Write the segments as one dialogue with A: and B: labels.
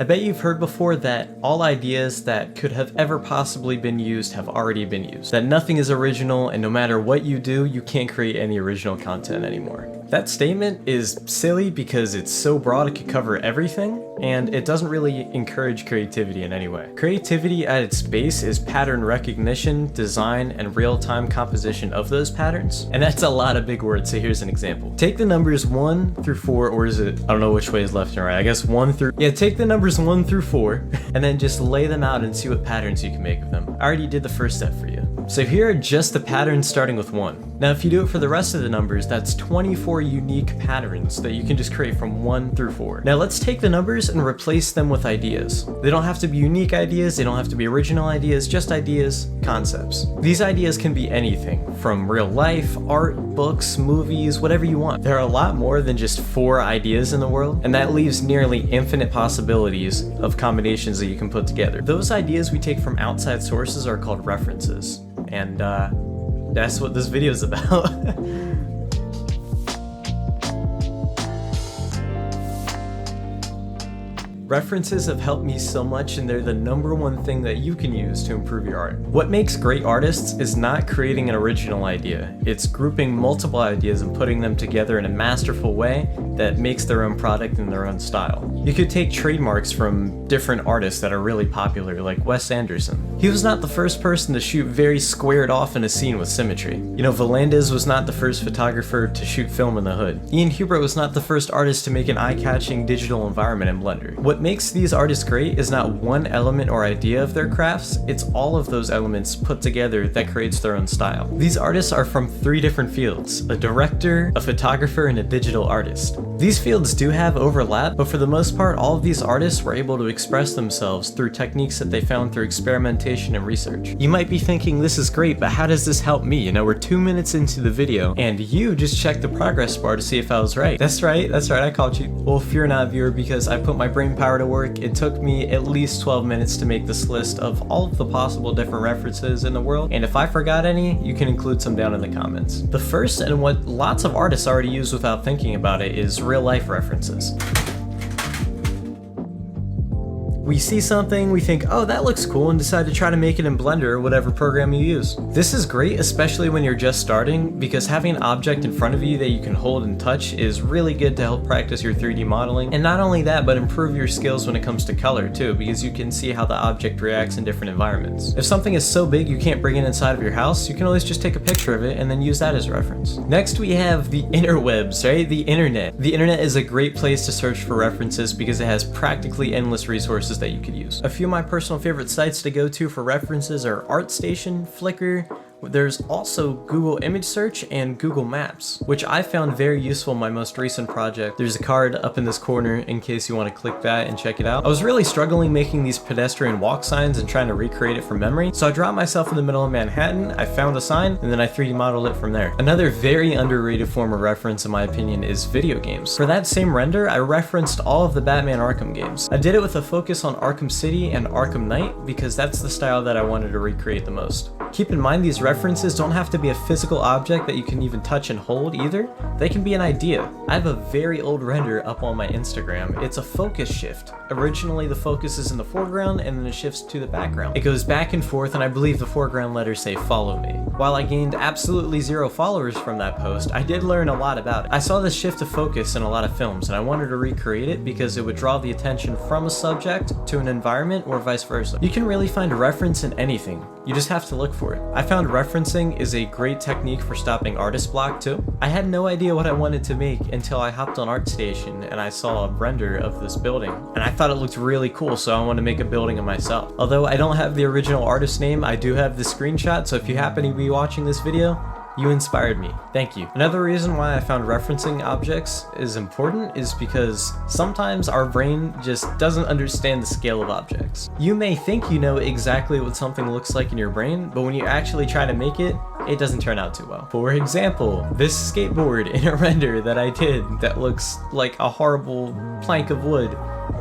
A: I bet you've heard before that all ideas that could have ever possibly been used have already been used. That nothing is original, and no matter what you do, you can't create any original content anymore. That statement is silly because it's so broad it could cover everything, and it doesn't really encourage creativity in any way. Creativity at its base is pattern recognition, design, and real-time composition of those patterns. And that's a lot of big words, so here's an example. Take the numbers 1 through 4, or is it, I don't know which way is left and right, I guess 1 through, yeah, take the numbers 1 through 4, and then just lay them out and see what patterns you can make of them. I already did the first step for you. So here are just the patterns starting with 1. Now if you do it for the rest of the numbers, that's 24 unique patterns that you can just create from 1 through 4. Now let's take the numbers and replace them with ideas. They don't have to be unique ideas, they don't have to be original ideas, just ideas, concepts. These ideas can be anything, from real life, art, books, movies, whatever you want. There are a lot more than just 4 ideas in the world, and that leaves nearly infinite possibilities of combinations that you can put together. Those ideas we take from outside sources are called references. And that's what this video is about. References have helped me so much, and they're the #1 thing that you can use to improve your art. What makes great artists is not creating an original idea. It's grouping multiple ideas and putting them together in a masterful way that makes their own product in their own style. You could take trademarks from different artists that are really popular, like Wes Anderson. He was not the first person to shoot very squared off in a scene with symmetry. You know, Volandes was not the first photographer to shoot film in the hood. Ian Hubert was not the first artist to make an eye-catching digital environment in Blender. What makes these artists great is not one element or idea of their crafts, it's all of those elements put together that creates their own style. These artists are from 3 different fields: a director, a photographer, and a digital artist. These fields do have overlap, but for the most part, all of these artists were able to express themselves through techniques that they found through experimentation and research. You might be thinking, this is great, but how does this help me? You know, we're 2 minutes into the video, and you just checked the progress bar to see if I was right. That's right, I called you. Well, fear not, viewer, because I put my brain power to work. It took me at least 12 minutes to make this list of all of the possible different references in the world, and if I forgot any, you can include some down in the comments. The first, and what lots of artists already use without thinking about it, is real-life references. We see something, we think, oh, that looks cool, and decide to try to make it in Blender or whatever program you use. This is great, especially when you're just starting, because having an object in front of you that you can hold and touch is really good to help practice your 3D modeling. And not only that, but improve your skills when it comes to color too, because you can see how the object reacts in different environments. If something is so big you can't bring it inside of your house, you can always just take a picture of it and then use that as reference. Next we have the interwebs, right? The internet. The internet is a great place to search for references because it has practically endless resources that you could use. A few of my personal favorite sites to go to for references are Artstation, Flickr. There's also Google Image Search and Google Maps, which I found very useful in my most recent project. There's a card up in this corner in case you want to click that and check it out. I was really struggling making these pedestrian walk signs and trying to recreate it from memory, so I dropped myself in the middle of Manhattan, I found a sign, and then I 3D modeled it from there. Another very underrated form of reference in my opinion is video games. For that same render, I referenced all of the Batman Arkham games. I did it with a focus on Arkham City and Arkham Knight because that's the style that I wanted to recreate the most. Keep in mind, these references don't have to be a physical object that you can even touch and hold either. They can be an idea. I have a very old render up on my Instagram. It's a focus shift. Originally the focus is in the foreground and then it shifts to the background. It goes back and forth, and I believe the foreground letters say follow me. While I gained absolutely 0 followers from that post, I did learn a lot about it. I saw this shift of focus in a lot of films and I wanted to recreate it because it would draw the attention from a subject to an environment or vice versa. You can really find a reference in anything. You just have to look for it. I found referencing is a great technique for stopping artist block too. I had no idea what I wanted to make until I hopped on Artstation and I saw a render of this building, and I thought it looked really cool, so I wanted to make a building of myself. Although I don't have the original artist name, I do have the screenshot, so if you happen to be watching this video, you inspired me. Thank you. Another reason why I found referencing objects is important is because sometimes our brain just doesn't understand the scale of objects. You may think you know exactly what something looks like in your brain, but when you actually try to make it, it doesn't turn out too well. For example, this skateboard in a render that I did that looks like a horrible plank of wood.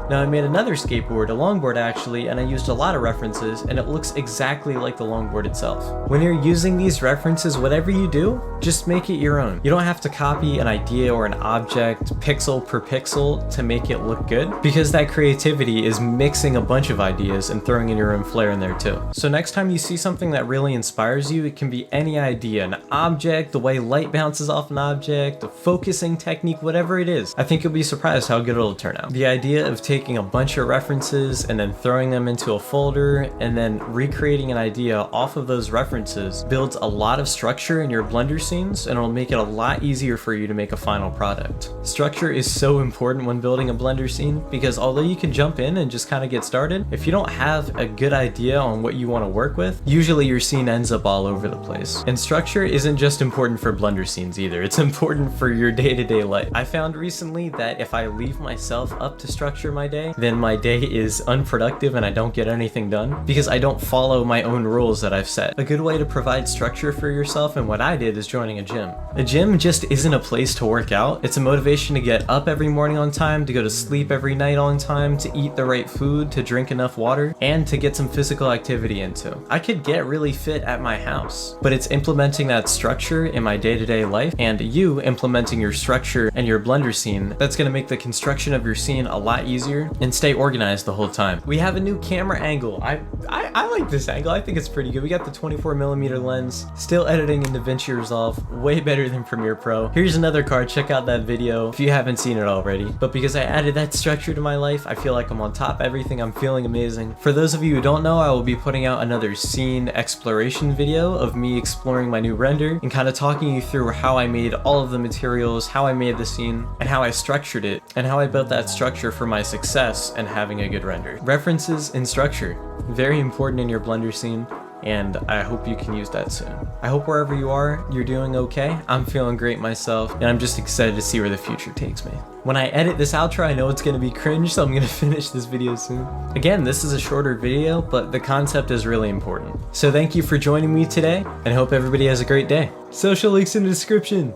A: Now I made another skateboard, a longboard actually, and I used a lot of references, and it looks exactly like the longboard itself. When you're using these references, whatever you do, just make it your own. You don't have to copy an idea or an object pixel per pixel to make it look good, because that creativity is mixing a bunch of ideas and throwing in your own flair in there too. So next time you see something that really inspires you, it can be any idea, an object, the way light bounces off an object, a focusing technique, whatever it is. I think you'll be surprised how good it'll turn out. The idea of taking a bunch of references and then throwing them into a folder and then recreating an idea off of those references builds a lot of structure in your Blender scenes, and it'll make it a lot easier for you to make a final product. Structure is so important when building a Blender scene, because although you can jump in and just kind of get started, if you don't have a good idea on what you want to work with, usually your scene ends up all over the place. And structure isn't just important for Blender scenes either, it's important for your day-to-day life. I found recently that if I leave myself up to structure my day, then my day is unproductive and I don't get anything done because I don't follow my own rules that I've set. A good way to provide structure for yourself, and what I did, is joining a gym. A gym just isn't a place to work out, it's a motivation to get up every morning on time, to go to sleep every night on time, to eat the right food, to drink enough water, and to get some physical activity into. I could get really fit at my house, but it's implementing that structure in my day-to-day life, and you implementing your structure and your Blender scene, that's going to make the construction of your scene a lot easier and stay organized the whole time. We have a new camera angle. I like this angle. I think it's pretty good. We got the 24mm lens, still editing in DaVinci Resolve, way better than Premiere Pro. Here's another card. Check out that video if you haven't seen it already. But because I added that structure to my life, I feel like I'm on top of everything. I'm feeling amazing. For those of you who don't know, I will be putting out another scene exploration video of me exploring my new render and kind of talking you through how I made all of the materials, how I made the scene, and how I structured it, and how I built that structure for my success and having a good render. References and structure, very important in your Blender scene, and I hope you can use that soon. I hope wherever you are, you're doing okay. I'm feeling great myself, and I'm just excited to see where the future takes me. When I edit this outro, I know it's gonna be cringe, so I'm gonna finish this video soon. Again, this is a shorter video, but the concept is really important. So thank you for joining me today, and I hope everybody has a great day. Social links in the description.